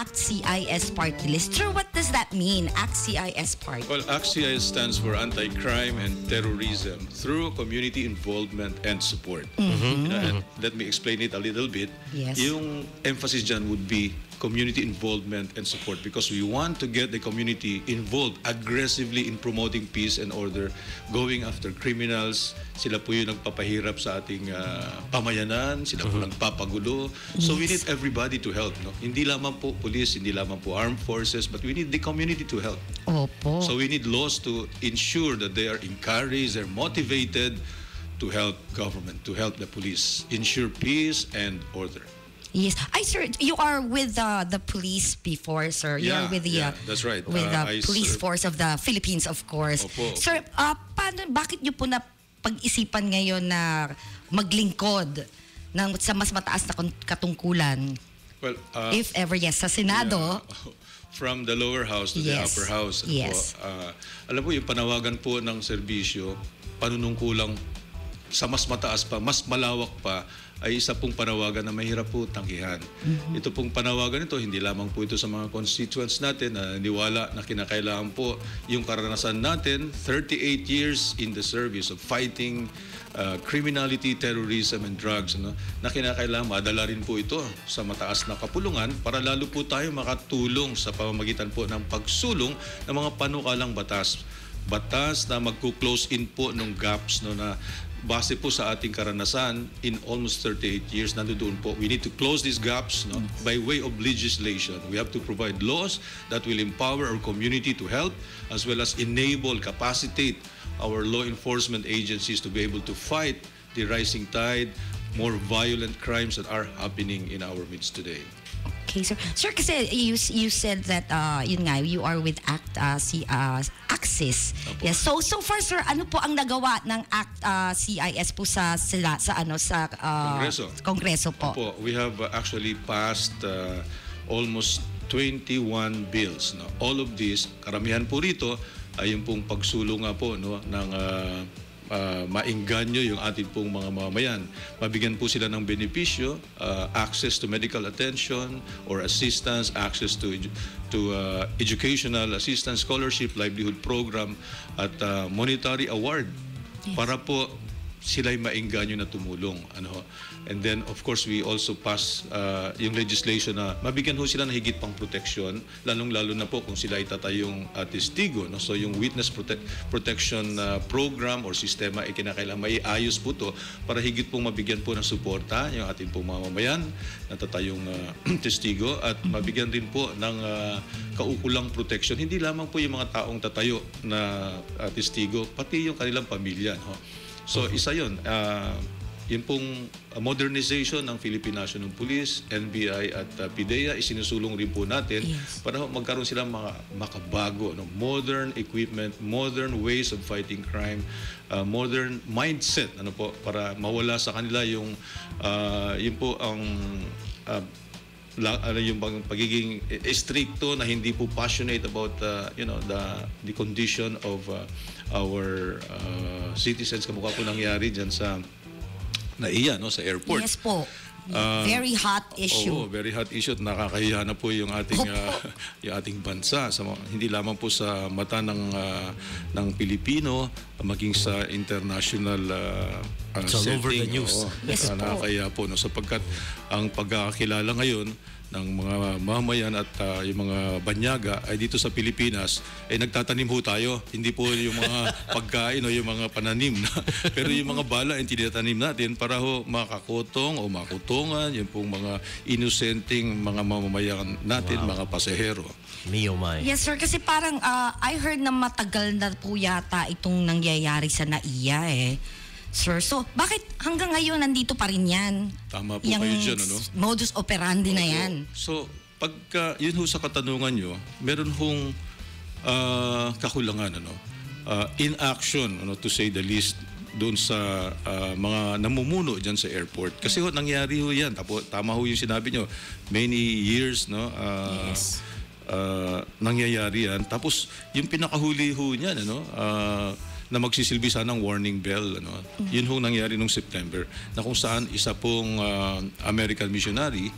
ACT CIS party list. Sir, what does that mean, ACT CIS party? Well, ACT-CIS stands for Anti-Crime and Terrorism through Community Involvement and Support. And let me explain it a little bit. Yes. Yung emphasis dyan would be community involvement and support because we want to get the community involved aggressively in promoting peace and order, going after criminals. Sila po yung nagpapahirap sa ating pamayanan, sila po nagpapagulo. So we need everybody to help. No? Hindi lamang po police, hindi lamang po armed forces, but we need the community to help. Opo. So we need laws to ensure that they are encouraged, they're motivated to help government, to help the police, ensure peace and order. Yes. Sir, you are with the police before, sir. You're with the that's right. with the I police serve- force of the Philippines, of course. Opo. Sir, bakit niyo po na pag-isipan ngayon na maglingkod sa mas mataas na katungkulan? Well, If ever, yes, sa Senado. from the lower house to the Yes. upper house. Ano Yes. po, alam po, yung panawagan po ng serbisyo, panunungkulang sa mas mataas pa, mas malawak pa, ay isa pong panawagan na mahirap po tanggihan. Ito pong panawagan ito, hindi lamang po ito sa mga constituents natin na niwala na kinakailangan po yung karanasan natin, 38 years in the service of fighting criminality, terrorism, and drugs, no? Na kinakailangan madala rin po ito sa mataas na kapulungan para lalo po tayo makatulong sa pamamagitan po ng pagsulong ng mga panukalang batas. Batas na magku-close in po ng gaps, no, na base po sa ating karanasan in almost 38 years nandoon po. We need to close these gaps, no, by way of legislation. We have to provide laws that will empower our community to help as well as enable, capacitate our law enforcement agencies to be able to fight the rising tide, more violent crimes that are happening in our midst today. Okay, sir. Sir, kasi you said that yun nga, you are with AXIS. Opo. Yes. So far, sir, ano po ang nagawa ng ACT CIS po sa Kongreso. Kongreso po? Opo, we have actually passed almost 21 bills. No? All of these, karamihan po rito ay yung pong pagsulong nga po, no, ng maingganyo yung ating pong mga mamamayan. Mabigyan po sila ng benepisyo, access to medical attention or assistance, access to educational assistance, scholarship, livelihood program, at monetary award para po sila'y maingganyo na tumulong. And then, of course, we also pass yung legislation na mabigyan ho sila ng higit pang protection, lalong-lalo na po kung sila itatayong testigo. No? So, yung witness protection program or sistema ay kinakailangan maiayos po to para higit pong mabigyan po ng suporta yung ating pong mamamayan na tatayong testigo at mabigyan din po ng kaukulang protection. Hindi lamang po yung mga taong tatayo na testigo, pati yung kanilang pamilya. No? So, isa yun. Yung pong modernization ng Philippine National Police, NBI at PIDEA, isinusulong rin po natin para magkaroon silang mga makabago, no? Modern equipment, modern ways of fighting crime, modern mindset, para mawala sa kanila yung po ang yung pagiging stricto na hindi po passionate about the condition of our citizens. Kamukha po nangyari dyan sa NAIA, no, sa airport. Yes po. Very hot issue. Oo, very hot issue at nakakahiya na po yung ating yung ating bansa hindi lamang po sa mata ng Pilipino, maging sa international it's all over the news. Yes po. Nakakahiya po, no, sapagkat ang pagkakakilala ngayon ng mga mamayan at yung mga banyaga ay dito sa Pilipinas ay nagtatanim ho tayo. Hindi po yung mga pagkain o yung mga pananim na, pero yung mga bala ay tinatanim natin para ho makakutong o makutungan yung pong mga inosenteng mga mamamayan natin, mga pasahero. Mio my. Yes, sir. Kasi parang I heard na matagal na po yata itong nangyayari sa NAIA Sir, so bakit hanggang ngayon nandito pa rin yan? Tama po kayo dyan, ano? Modus operandi na yan. So, pagka yun ho sa katanungan nyo, meron hong kakulangan, inaction, to say the least, doon sa mga namumuno dyan sa airport. Kasi ho, nangyari ho yan. Tama ho yung sinabi nyo, many years, Yes. Nangyayari yan. Tapos, yung pinakahuli ho niyan, na magsisilbi sana ng warning bell. Yun ho nangyari nung September, na kung saan isa pong American missionary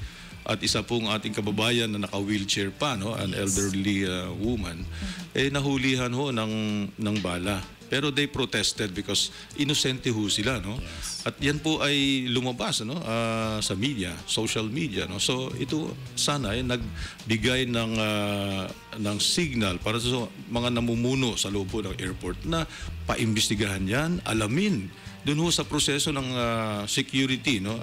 at isa pong ating kababayan na naka-wheelchair pa, no, an elderly woman, nahulihan ho ng bala. Pero they protested because inosente ho sila, no? At yan po ay lumabas, no, sa media, social media, no? So ito sana ay nagbigay ng signal para sa mga namumuno sa loob po ng airport na paimbestigahan yan, alamin doon ho sa proseso ng security, no,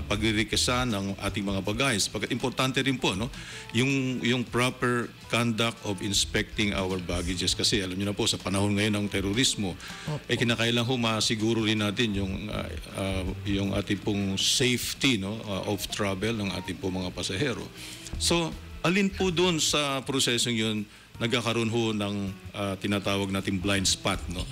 pagririkesan ng ating mga bagahes. Pagkat importante rin po, no, yung proper conduct of inspecting our baggages. Kasi alam niyo na po, sa panahon ngayon ng terorismo, kinakailangan ho masiguro rin natin yung ating pong safety, no, of travel ng ating pong mga pasahero. So, alin po doon sa prosesong yun, nagkakaroon ho ng tinatawag nating blind spot, no?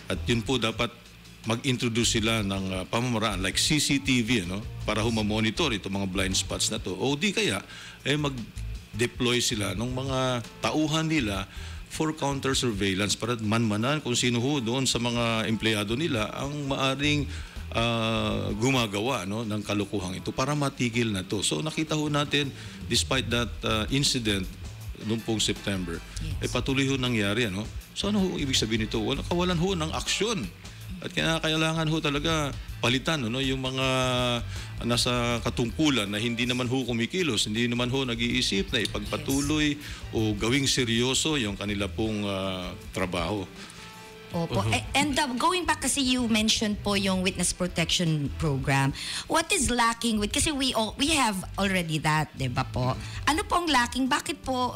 At yun po dapat mag-introduce sila ng pamamaraan like CCTV, no, para monitor itong mga blind spots na to. O di kaya mag-deploy sila ng mga tauhan nila for counter surveillance para manmanan kung sino ho doon sa mga empleyado nila ang maaring gumagawa, no, ng kalukuhang ito para matigil na to. So nakita ho natin despite that incident noong pong September, patuloy ho nangyari, ano? So ano ho ibig sabihin nito? Kawalan ho ng aksyon. At kailangan ho talaga palitan, no, yung mga nasa katungkulan na hindi naman ho kumikilos, hindi naman ho nag-iisip na ipagpatuloy o gawing seryoso yung kanila pong trabaho. Opo. And going back kasi you mentioned po yung witness protection program. What is lacking with, kasi we have already that, 'di ba po? Ano po ang lacking? Bakit po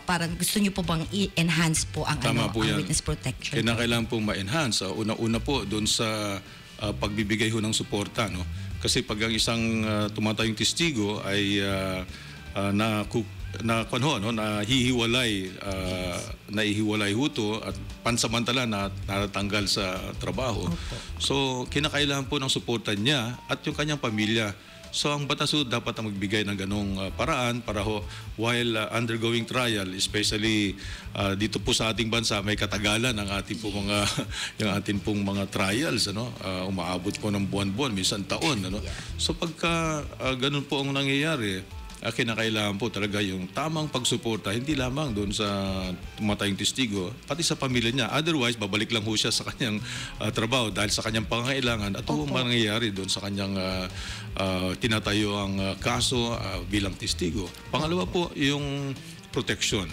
parang gusto niyo po bang i-enhance po ang ang witness protection? Kailangan pong ma-enhance. Una-una po doon sa pagbibigay ho ng suporta, no? Kasi pag ang isang tumatayong testigo ay nahihiwalay huto at pansamantala na natanggal sa trabaho. So, kinakailangan po ng suportan niya at yung kanyang pamilya. So, ang batas ho dapat ang magbigay ng ganong paraan para ho while undergoing trial, especially dito po sa ating bansa, may katagalan ang ating po yung ating pong mga trials, ano? Umaabot po ng buwan-buwan, minsan taon, ano? So, pagka ganun po ang nangyayari, kinakailangan po talaga yung tamang pagsuporta, hindi lamang doon sa tumatayong testigo, pati sa pamilya niya. Otherwise, babalik lang ho siya sa kanyang trabaho dahil sa kanyang pangangailangan at ano mangyayari doon sa kanyang tinatayo ang kaso bilang testigo. Pangalawa po, yung protection.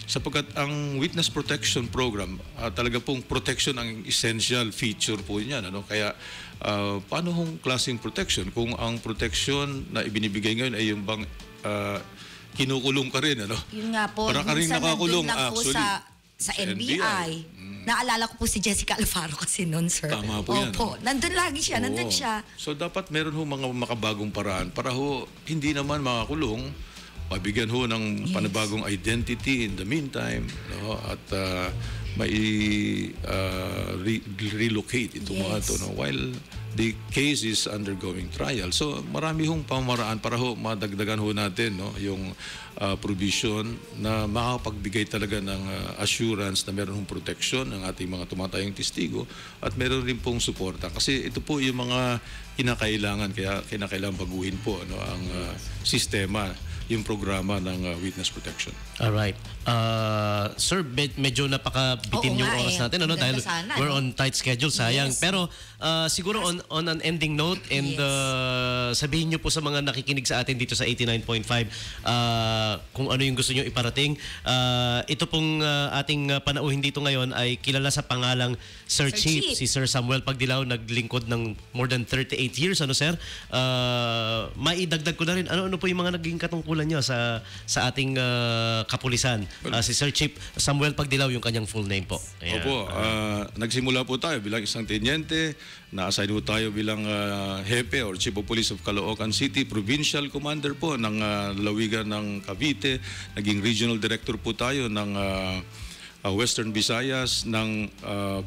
Sapagkat ang witness protection program, talaga pong protection ang essential feature po niyan, ano? Kaya paano hong klaseng protection? Kung ang protection na ibinibigay ngayon ay yung bang kinukulong ka rin, ano? Yun nga po. Para ka rin nakakulong actually. Sa NBI. Naalala ko po si Jessica Alfaro kasi noon, sir. Tama po yan. Opo. Nandun lagi siya, nandun siya. So dapat meron ho mga makabagong paraan para ho hindi naman makakulong, mabigyan ho ng panibagong identity in the meantime, no? At may relocate ito mga ito, no? While the case is undergoing trial. So marami hong pamaraan para ho madagdagan ho natin, no, yung provision na makapagbigay talaga ng assurance na meron hong protection ng ating mga tumatayong testigo at meron rin pong suporta. Kasi ito po yung mga kinakailangan, kaya kinakailangan baguhin po, no, ang sistema, yung programa ng witness protection. Alright. Sir, medyo napakabitin yung oras natin, ano? Dahil we're on tight schedule, sayang. Pero siguro on an ending note, and sabihin nyo po sa mga nakikinig sa atin dito sa 89.5 kung ano yung gusto nyo iparating. Ito pong ating panauhin dito ngayon ay kilala sa pangalang Sir Chief. Si Sir Samuel Pagdilao, naglingkod ng more than 38 years, ano sir? Maidagdag ko na rin, ano po yung mga naging katungkulan nyo sa ating kapulisan? Si Sir Chief Samuel Pagdilao, yung kanyang full name po. Ayan. Opo, nagsimula po tayo bilang isang tenyente, na-assign po tayo bilang hepe or Chief of Police of Caloocan City, Provincial Commander po ng lalawigan ng Cavite, naging Regional Director po tayo ng Western Visayas, ng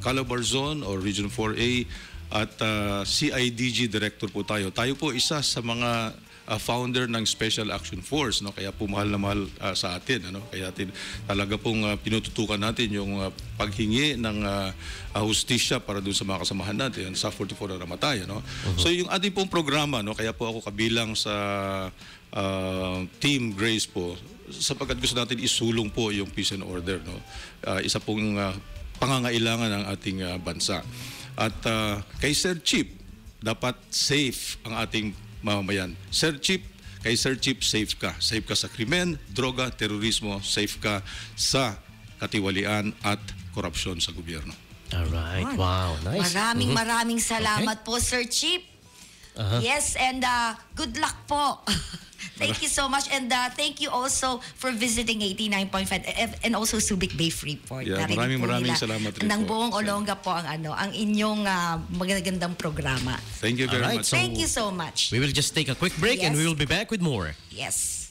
Calabar Zone or Region 4A, at CIDG Director po tayo. Tayo po isa sa mga founder ng Special Action Force, no? Kaya po mahal na mahal sa atin, ano? Kaya talaga pong pinututukan natin yung paghingi ng hustisya para doon sa mga kasamahan natin sa 44 na namatay, no? So yung ating pong programa, no? Kaya po ako kabilang sa Team Grace po, sapagkat gusto natin isulong po yung peace and order, no? Isa pong pangangailangan ng ating bansa. At kay Sir Chief, dapat safe ang ating mamamayan. Sir Chief, kay Sir Chief, safe ka. Safe ka sa krimen, droga, terorismo, safe ka sa katiwalian at korupsyon sa gobyerno. Alright, wow, nice. Maraming salamat po, Sir Chief. Yes, and good luck po. Thank you so much, and thank you also for visiting 89.5 and also Subic Bay Freeport. Yeah, maraming salamat rin ng po. buong Olonga po ang inyong magagandang programa. Thank you very much. Thank you so much. We will just take a quick break and we will be back with more. Yes.